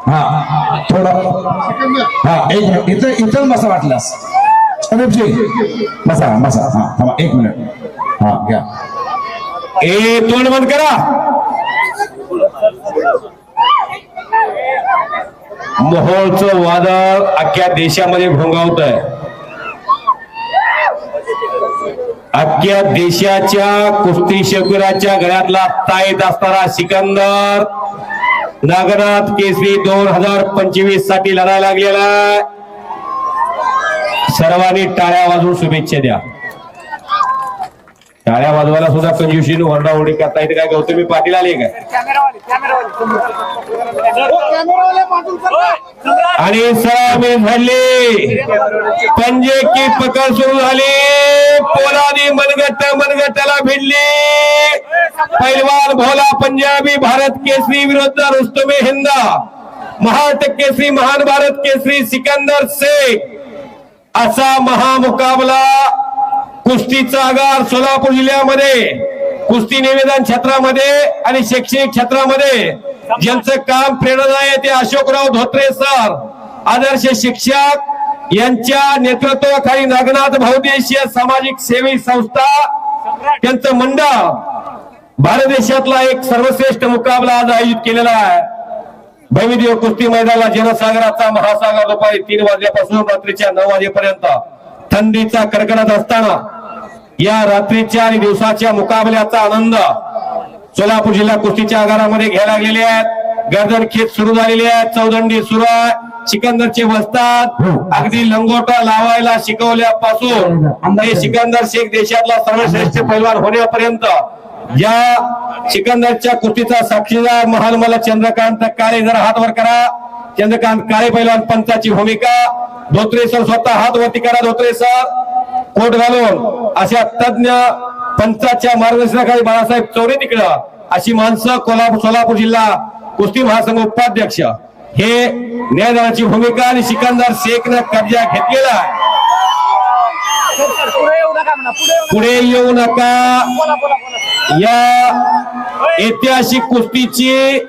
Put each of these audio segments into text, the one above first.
हा थोडं हा एक मिनिट इथं बसा वाटल्यास अनुपजी बसा बसा हा थांबा 1 मिनिट हा घ्या तोंड बंद करा मोहोळचं वादळ अख्ख्या देशामध्ये घोंगावत आहे अख्ख्या देशाच्या कुस्ती शौकीराच्या गळ्यातला ताईत असणारा सिकंदर नागनाथ केसरी 2025 साठी लढायला लागलेला सर्वांनी टाळ्या वाजवून शुभेच्छा द्या टाळ्या वाजवायला सुद्धा कंजूशीने ओरडाओरडी करता येते काय गौतमी पाटील आले काय आणि सलामी झाली पंजे की पकड सुरू झाली पोलादी मनगट्टाला भिडली पैलवान भोला पंजाबी भारत केसरी विरुद्ध रुस्तुम हिंद महाराष्ट्र केसरी महान भारत केसरी सिकंदर शेख असा महामुकाबला कुस्तीचा आगार सोलापूर जिल्ह्यामध्ये कुस्ती निवेदन क्षेत्रामध्ये आणि शैक्षणिक क्षेत्रामध्ये ज्यांचं काम प्रेरणादायी आहे ते अशोकराव धोत्रे सर आदर्श शिक्षक यांच्या नेतृत्वाखाली नागनाथ बहुउद्देशीय सामाजिक सेवी संस्था त्यांचं मंडळ भारत देशातला एक सर्वश्रेष्ठ मुकाबला आज आयोजित केलेला आहे भैमीदेव कुस्ती मैदानाला जनसागराचा महासागर दुपारी 3 वाजल्यापासून रात्रीच्या 9 वाजेपर्यंत थंडीचा कडकडाट असताना या रात्रीच्या आणि दिवसाच्या मुकाबल्याचा आनंद सोलापूर जिल्हा कुस्तीच्या आगारामध्ये घ्यायला लागलेले आहेत गर्दन खेच सुरू झालेले आहेत चौदंडी सुरू आहे सिकंदरचे वस्ताद अगदी लंगोटा लावायला शिकवल्यापासून हे सिकंदर शेख देशातला सर्वश्रेष्ठ पैलवान होण्यापर्यंत या सिकंदरच्या कुस्तीचा साक्षीदार महान मला चंद्रकांत काळे जरा हात वर करा चंद्रकांत काळे पैलवान पंचाची भूमिका धोत्रे सर स्वतः हात वरती करा धोत्रे सर कोट घालून अशा तज्ञ पंचाच्या मार्गदर्शनाखाली बाळासाहेब चौरे तिकडं अशी माणसं सोलापूर जिल्हा कुस्ती महासंघ उपाध्यक्ष हे न्यायदानाची भूमिका आणि सिकंदर शेखनं कब्जा घेतलेला आहे पुढे येऊ नका या ऐतिहासिक कुस्तीची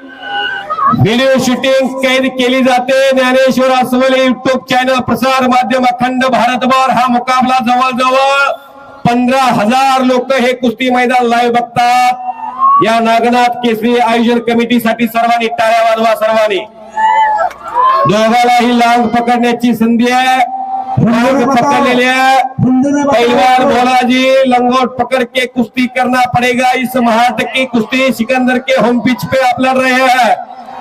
व्हिडिओ शूटिंग कैद केली जाते ज्ञानेश्वर अस्वले युट्यूब चॅनल प्रसार माध्यम अखंड भारतभर हा मुकाबला जवळजवळ 15,000 लोक हे कुस्ती मैदान लाईव्ह बघतात या नागनाथ केसरी आयोजन कमिटीसाठी सर्वांनी टाळ्या वाजवा सर्वांनी दोघालाही लांग पकडण्याची संधी आहे पकड़ले पहलवान भोलाजी लंगोट पकड़ के कुश्ती करना पड़ेगा इस महाराष्ट्र की कुश्ती सिकंदर के होम पिच पे आप लड़ रहे हैं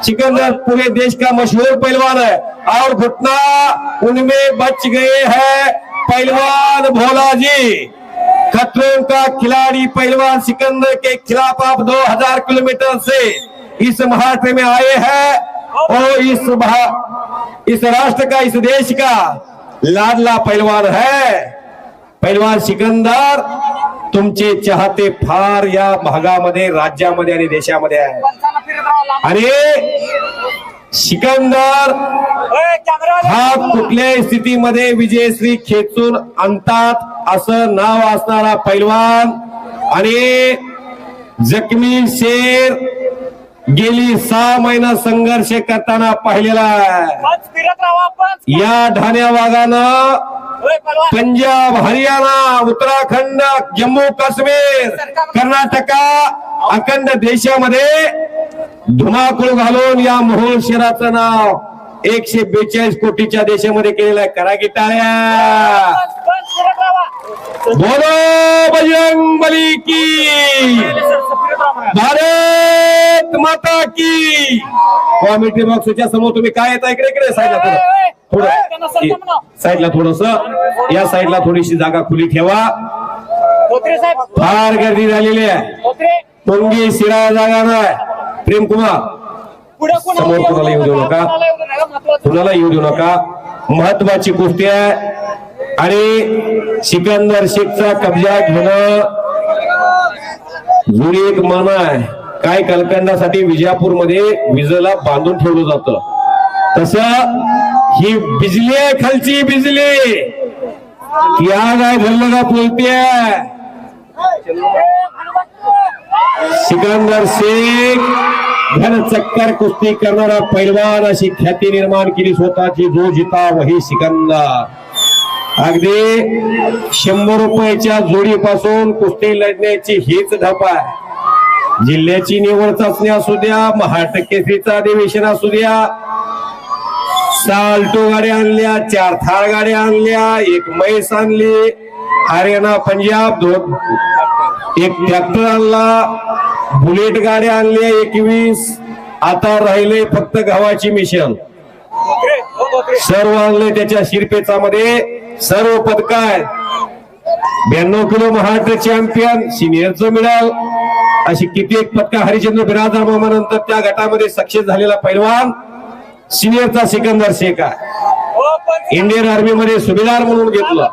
सिकंदर पूरे देश का मशहूर पहलवान है और घुटना उनमें बच गए हैं पहलवान भोलाजी खतरों का खिलाड़ी पहलवान सिकंदर के खिलाफ आप 2000 किलोमीटर से इस महाराष्ट्र में आए हैं और इस राष्ट्र का इस देश का लाडला पहलवान है पहलवान सिकंदर तुमचे चाहते फार या भागामध्ये राज्यामध्ये आणि देशामध्ये आहे आणि सिकंदर हा कुठल्याही स्थितीमध्ये विजयश्री खेचून आणतात असं नाव असणारा पैलवान आणि जखमी शेर गेली 6 महिना संघर्ष करताना पाहिलेला या ढाण्या वाघानं पंजाब हरियाणा उत्तराखंड जम्मू काश्मीर कर्नाटका अखंड देशामध्ये धुमाकूळ घालून या मोहोळ शहराचं नाव 142 कोटीच्या देशामध्ये केलेलं आहे करा की टाळ्या बोलो बजरंग बली की भारत माता की कॉमेडी बॉक्सच्या समोर तुम्ही काय येता इकडे साईडला थोडं साईडला थोडस या साईडला थोडीशी जागा खुली ठेवा फार गर्दी झालेली आहे टोंगी शिराळा जागा नाही प्रेम कुमार समोर कुणाला येऊ देऊ नका महत्वाची गोष्टी आहे आणि सिकंदर शेखचा कब्जा घेणं जुनी एक मान आहे काय कलकंडासाठी विजापूरमध्ये विजेला बांधून ठेवलं जातं तसं ही बिजली आहे खालची बिजली क्या काय धरलं का बोलते सिकंदर शेख घन चक्कर कुस्ती करणारा पैलवान अशी ख्याती निर्माण केली स्वतःची. जो जिता वही सिकंदर. अगदी 100 रुपयाच्या जोडीपासून कुस्ती लढण्याची हीच धप आहे. जिल्ह्याची निवड चाचणी असू द्या, महाटकेसरीचा अधिवेशन असू द्या, 6 अल्टो गाड्या आणल्या, 4 थार गाड्या आणल्या, 1 म्हैस आणली, हरियाणा पंजाब 1 ट्रॅक्टर आणला, बुलेट गाड्या आणल्या 21. आता राहिले फक्त गव्हाची मिशन. सर्व आणले त्याच्या शिरपेचामध्ये. सर्व पदक आहेत. 92 किलो महाराष्ट्र चॅम्पियन, सिनियरचं मिळाल अशी कित्येक पदक. हरिचंद्र बिराजदार मामानंतर त्या गटामध्ये सक्सेस झालेला पैलवान सिनियरचा सिकंदर शेख आहे. इंडियन आर्मी मध्ये सुभेदार म्हणून घेतलं.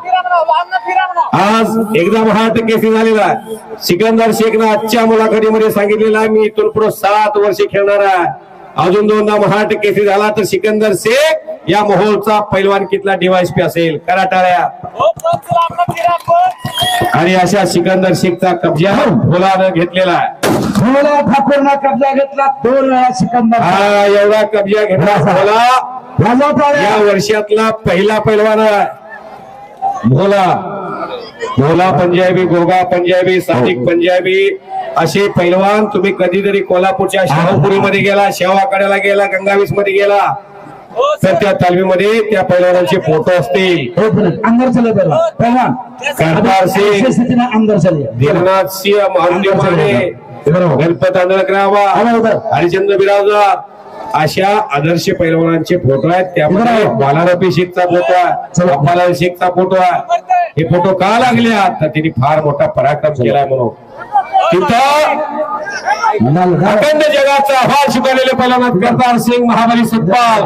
आज एकदा महाराष्ट्र केसरी झालेला आहे. सिकंदर शेखनं आजच्या मुलाखतीमध्ये सांगितलेलं आहे, मी इथून पुढे 7 वर्षे खेळणार आहे. अजून 2दा महाराष्ट्र केसरी झाला तर सिकंदर शेख या मोहोळचा पैलवानकीतला DYSP असेल. करा टाळ्या. आणि अशा सिकंदर शेखचा कब्जा भोलानं घेतलेला आहे. भोला ठाकूरनं कब्जा घेतला 2 वेळा सिकंदर. हा एवढा कब्जा घेतला भोला या वर्षातला पहिला पैलवान आहे. भोला भोला पंजाबी, गोगा पंजाबी, सादिक पंजाबी असे पैलवान तुम्ही कधीतरी कोल्हापूरच्या शाहूपुरीमध्ये गेला, शेवाकड्याला गेला, गंगावीस मध्ये गेला तर त्या तालमीमध्ये त्या पैलवानांचे फोटो असतील. अंदर चले पैलवान करतार सिंग, अंदर चले, देवनाथ सिंह, महादेव माने, गणपत आंधळकरावा, हरिचंद्र बिराजदार अशा आदर्श पैलवानांचे फोटो आहेत. त्यामध्ये बालारपी शेखचा फोटो आहे, अब्बालाल शेखचा फोटो आहे. हे फोटो का लागले तर त्यांनी फार मोठा पराक्रम केला म्हणून. तिथं अखंड जगाचा आव्हान स्वीकारलेले पैलवान करतार सिंग, महाबली सतपाल.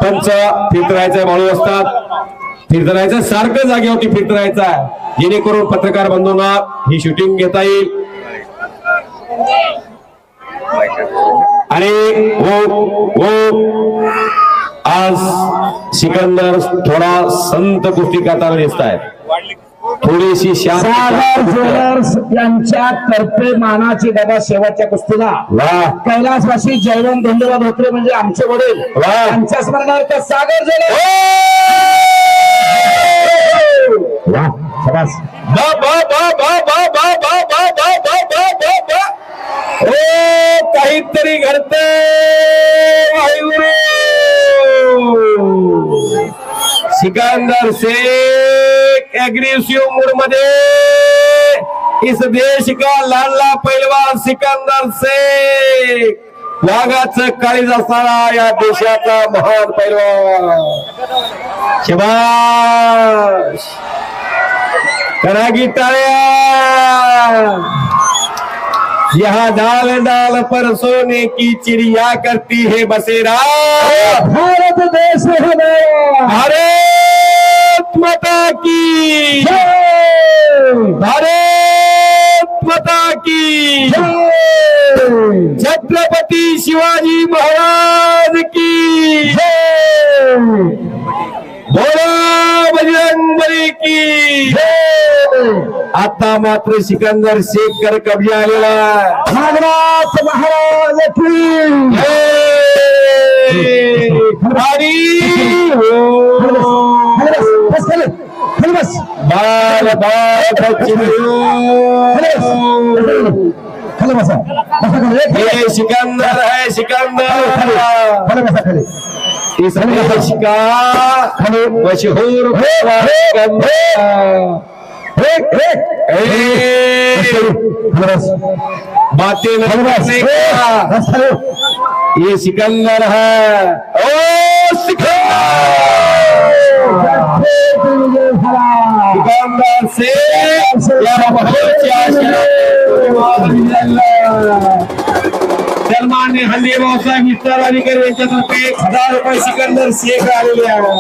पंच फिरत राहायचा माणूस असतात. फिरत राहायचं, सारखं जागेवरती फिरत राहायचं जेणेकरून पत्रकार बंधूंना ही शूटिंग घेता येईल. आणि आज सिकंदर थोडा संत कुस्ती करताना दिसत आहे. थोडीशी सागर ज्वेलर्स यांच्या तर्फे मानाची डबा शेवटच्या कुस्तीला कैलासवासी जयवंत धोंडेवाद धोत्रे म्हणजे आमचे वडील यांच्या स्मरणार्थ सागर ज्वेलर्स. काहीतरी घडते सिकंदर शेख एग्रेसिव्ह मूड मध्ये. इस देश का लाडला पैलवान सिकंदर शेख, वाघाचं काळीज असणारा या देशाचा महान पैलवान. शाबाश, करा की टाळ्या. यहाँ डाल डाल पर सोने की चिड़िया करती है बसेरा. भारत देश है मेरा, भारत माता की, भारत माता की, छत्रपती शिवाजी महाराज की, भोला बजरंगबली की. आता मात्र सिकंदर शेखकर कब्जा आलेला. नागराज महाराज की बस बाल ये सिकंदर है, सिकंदर इस देश का मशहूर बातें नहीं का ये सिकंदर है. ओ सिकंदर से सन्मान्य हल्ली भाऊसाहेब मिस्टर अधिकारी यांच्यातर्फे 1000 रुपये सिकंदर शेख आलेले आहे.